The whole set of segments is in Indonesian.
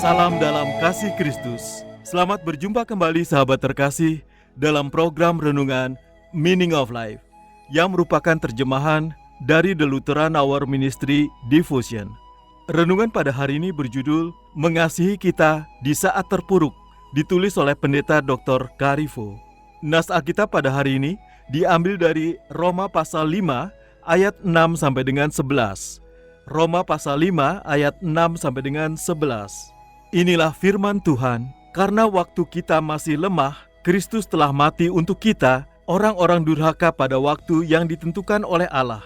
Salam dalam kasih Kristus. Selamat berjumpa kembali sahabat terkasih dalam program Renungan Meaning of Life yang merupakan terjemahan dari The Lutheran Hour Ministry Devotion. Renungan pada hari ini berjudul Mengasihi Kita di Saat Terpuruk, ditulis oleh Pendeta Dr. Karifo. Nas Alkitab pada hari ini diambil dari Roma pasal 5 ayat 6 sampai dengan 11. Roma pasal 5 ayat 6 sampai dengan 11. Inilah firman Tuhan, karena waktu kita masih lemah, Kristus telah mati untuk kita, orang-orang durhaka pada waktu yang ditentukan oleh Allah.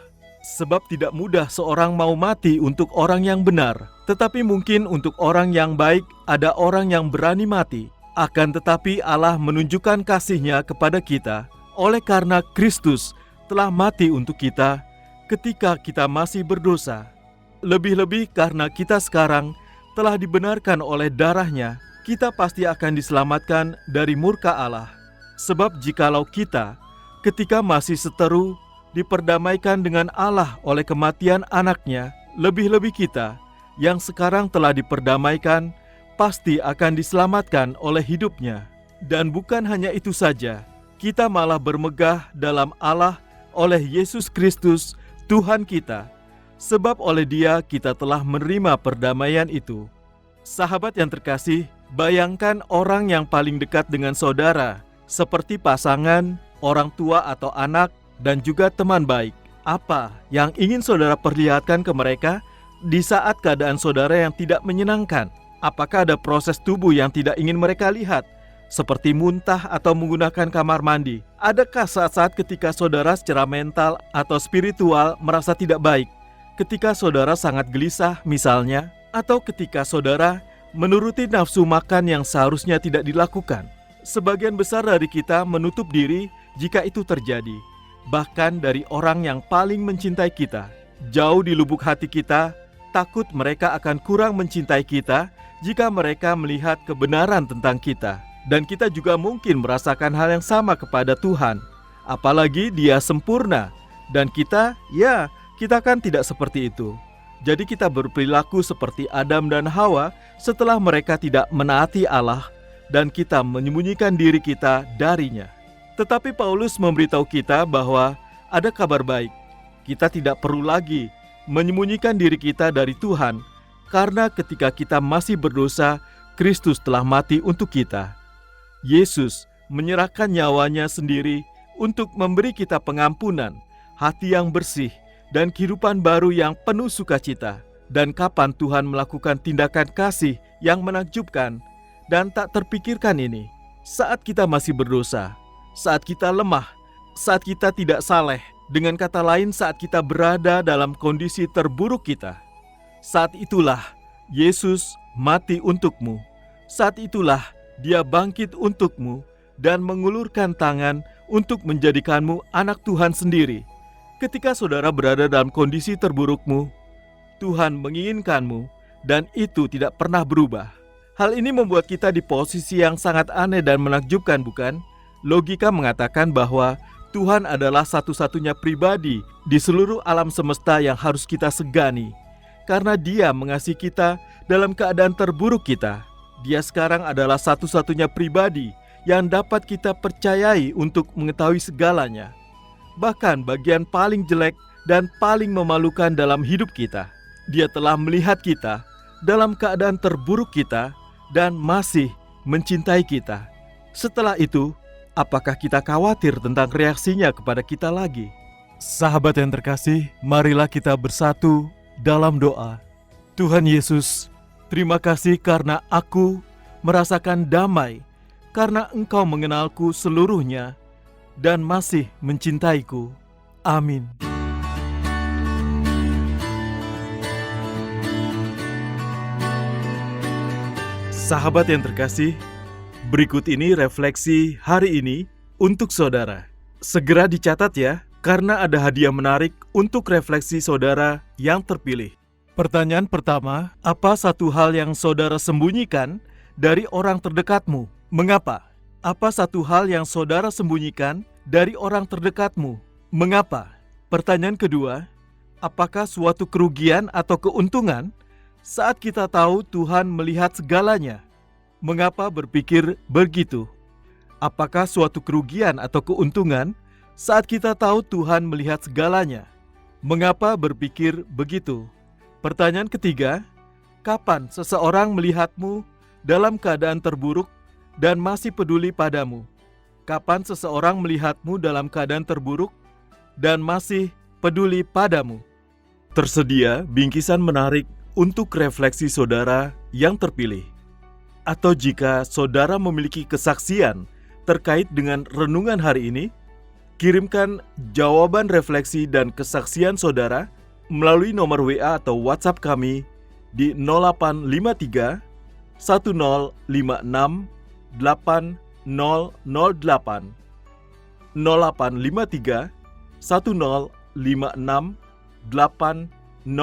Sebab tidak mudah seorang mau mati untuk orang yang benar, tetapi mungkin untuk orang yang baik ada orang yang berani mati. Akan tetapi Allah menunjukkan kasih-Nya kepada kita, oleh karena Kristus telah mati untuk kita ketika kita masih berdosa. Lebih-lebih karena kita sekarang telah dibenarkan oleh darah-Nya, kita pasti akan diselamatkan dari murka Allah. Sebab jikalau kita, ketika masih seteru, diperdamaikan dengan Allah oleh kematian anak-Nya, lebih-lebih kita, yang sekarang telah diperdamaikan, pasti akan diselamatkan oleh hidup-Nya. Dan bukan hanya itu saja, kita malah bermegah dalam Allah oleh Yesus Kristus, Tuhan kita. Sebab oleh Dia kita telah menerima perdamaian itu. Sahabat yang terkasih, bayangkan orang yang paling dekat dengan saudara, seperti pasangan, orang tua atau anak, dan juga teman baik. Apa yang ingin saudara perlihatkan ke mereka di saat keadaan saudara yang tidak menyenangkan? Apakah ada proses tubuh yang tidak ingin mereka lihat, seperti muntah atau menggunakan kamar mandi? Adakah saat-saat ketika saudara secara mental atau spiritual merasa tidak baik? Ketika saudara sangat gelisah misalnya, atau ketika saudara menuruti nafsu makan yang seharusnya tidak dilakukan. Sebagian besar dari kita menutup diri jika itu terjadi, bahkan dari orang yang paling mencintai kita. Jauh di lubuk hati kita, takut mereka akan kurang mencintai kita jika mereka melihat kebenaran tentang kita. Dan kita juga mungkin merasakan hal yang sama kepada Tuhan, apalagi Dia sempurna, dan kita kan tidak seperti itu. Jadi kita berperilaku seperti Adam dan Hawa setelah mereka tidak menaati Allah, dan kita menyembunyikan diri kita darinya. Tetapi Paulus memberitahu kita bahwa ada kabar baik. Kita tidak perlu lagi menyembunyikan diri kita dari Tuhan, karena ketika kita masih berdosa, Kristus telah mati untuk kita. Yesus menyerahkan nyawanya sendiri untuk memberi kita pengampunan, hati yang bersih, dan kehidupan baru yang penuh sukacita. Dan kapan Tuhan melakukan tindakan kasih yang menakjubkan dan tak terpikirkan ini? Saat kita masih berdosa, saat kita lemah, saat kita tidak saleh, dengan kata lain saat kita berada dalam kondisi terburuk kita. Saat itulah Yesus mati untukmu. Saat itulah Dia bangkit untukmu dan mengulurkan tangan untuk menjadikanmu anak Tuhan sendiri. Ketika saudara berada dalam kondisi terburukmu, Tuhan menginginkanmu, dan itu tidak pernah berubah. Hal ini membuat kita di posisi yang sangat aneh dan menakjubkan, bukan? Logika mengatakan bahwa Tuhan adalah satu-satunya pribadi di seluruh alam semesta yang harus kita segani, karena Dia mengasihi kita dalam keadaan terburuk kita. Dia sekarang adalah satu-satunya pribadi yang dapat kita percayai untuk mengetahui segalanya, bahkan bagian paling jelek dan paling memalukan dalam hidup kita. Dia telah melihat kita dalam keadaan terburuk kita dan masih mencintai kita. Setelah itu, apakah kita khawatir tentang reaksinya kepada kita lagi? Sahabat yang terkasih, marilah kita bersatu dalam doa. Tuhan Yesus, terima kasih karena aku merasakan damai, karena Engkau mengenalku seluruhnya dan masih mencintaiku. Amin. Sahabat yang terkasih, berikut ini refleksi hari ini untuk saudara. Segera dicatat ya, karena ada hadiah menarik untuk refleksi saudara yang terpilih. Pertanyaan pertama, apa satu hal yang saudara sembunyikan dari orang terdekatmu? Mengapa? Apa satu hal yang saudara sembunyikan dari orang terdekatmu? Mengapa? Pertanyaan kedua, Apakah suatu kerugian atau keuntungan saat kita tahu Tuhan melihat segalanya? Mengapa berpikir begitu? Apakah suatu kerugian atau keuntungan saat kita tahu Tuhan melihat segalanya? Mengapa berpikir begitu? Pertanyaan ketiga, kapan seseorang melihatmu dalam keadaan terburuk dan masih peduli padamu? Kapan seseorang melihatmu dalam keadaan terburuk dan masih peduli padamu? Tersedia bingkisan menarik untuk refleksi saudara yang terpilih. Atau jika saudara memiliki kesaksian terkait dengan renungan hari ini, kirimkan jawaban refleksi dan kesaksian saudara melalui nomor WA atau WhatsApp kami di 0853 1056 8008 0853 1056 8008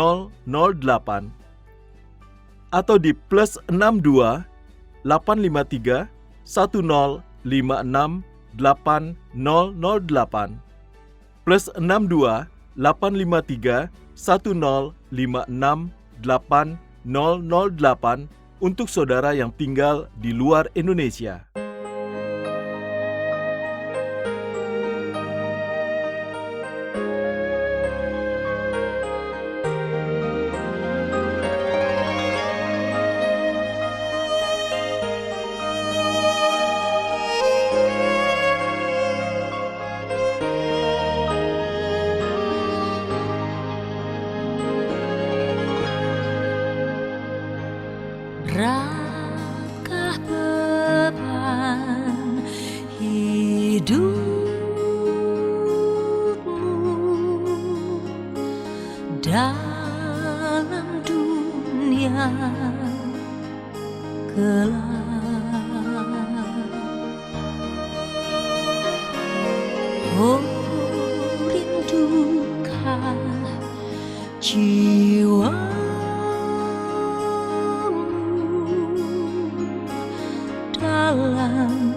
atau di +62 853 1056 8008 +62 853 1056 8008 untuk saudara yang tinggal di luar Indonesia. Beраtkah beban hidupmu dalam dunia gelap? Oh, rindukah jiwa dalam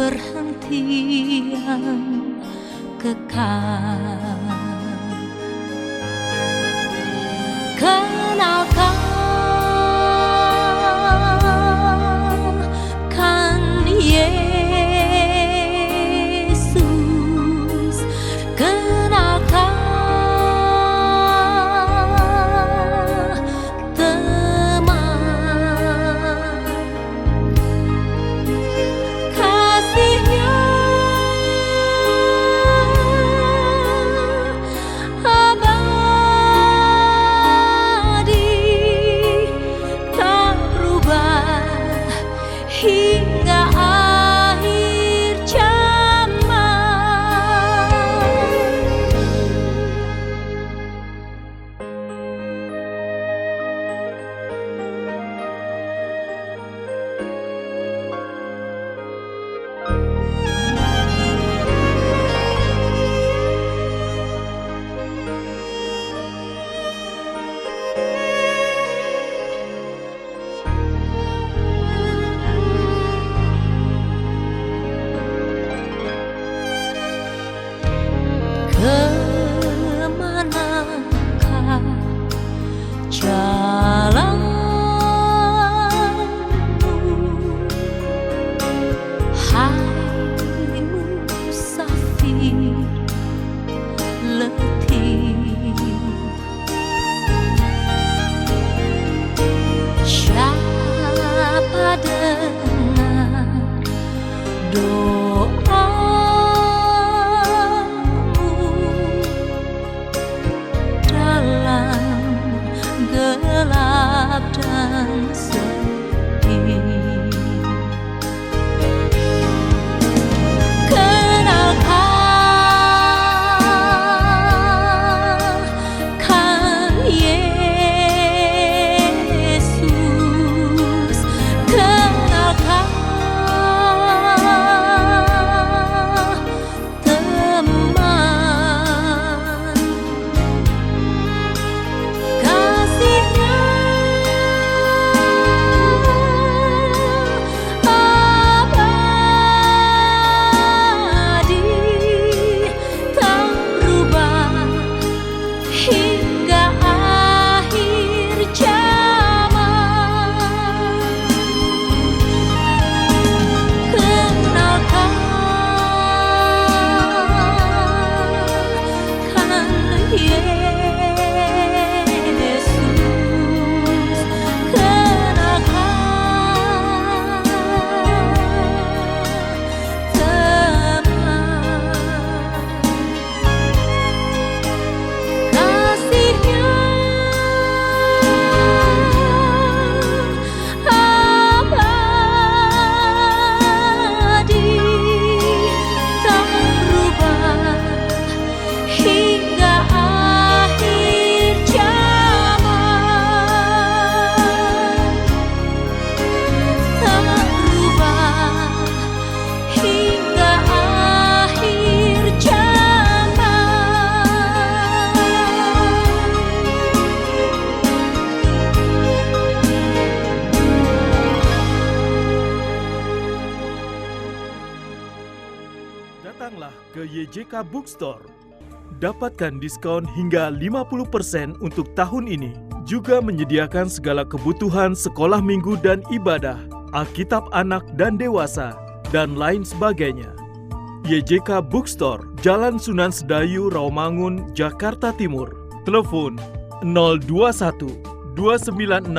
perhentian kekal? Kenalkan Yesus, kenalkan teman kasihnya abadi, tak berubah hingga akhir zaman. Kemanakah jalanmu, hai musafir letih? Siapa dengar doamu dalam gelap dan sedih? Kenalkan Yesus, kenalkan teman kasihnya YJK Bookstore. Dapatkan diskon hingga 50% untuk tahun ini. Juga menyediakan segala kebutuhan sekolah minggu dan ibadah, Alkitab anak dan dewasa, dan lain sebagainya. YJK Bookstore, Jalan Sunan Sedayu, Rawamangun, Jakarta Timur. Telepon 021 296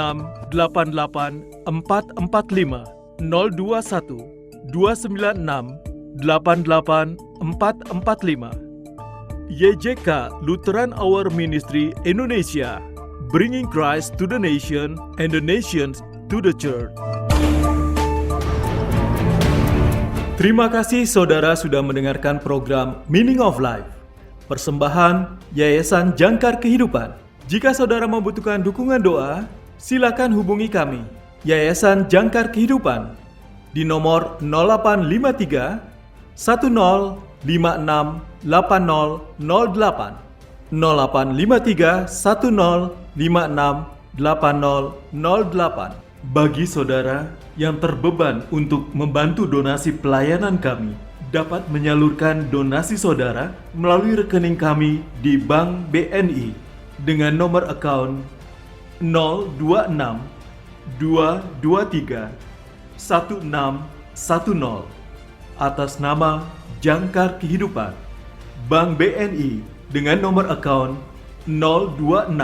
88 445 021 296 88 445. YJK Lutheran Hour Ministry Indonesia, bringing Christ to the nation and the nations to the church. Terima kasih saudara sudah mendengarkan program Meaning of Life, persembahan Yayasan Jangkar Kehidupan. Jika saudara membutuhkan dukungan doa, silakan hubungi kami, Yayasan Jangkar Kehidupan, di nomor 0853 1056 8008 0853 1056 8008. Bagi saudara yang terbeban untuk membantu donasi pelayanan kami, dapat menyalurkan donasi saudara melalui rekening kami di Bank BNI dengan nomor account 026 223 1610 atas nama Jangkar Kehidupan. Bank BNI dengan nomor account 026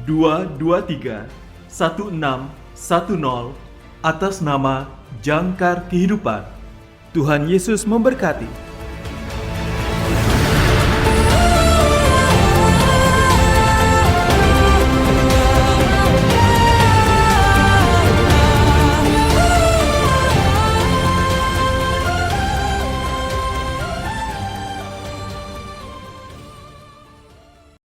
223 1610 atas nama Jangkar Kehidupan. Tuhan Yesus memberkati.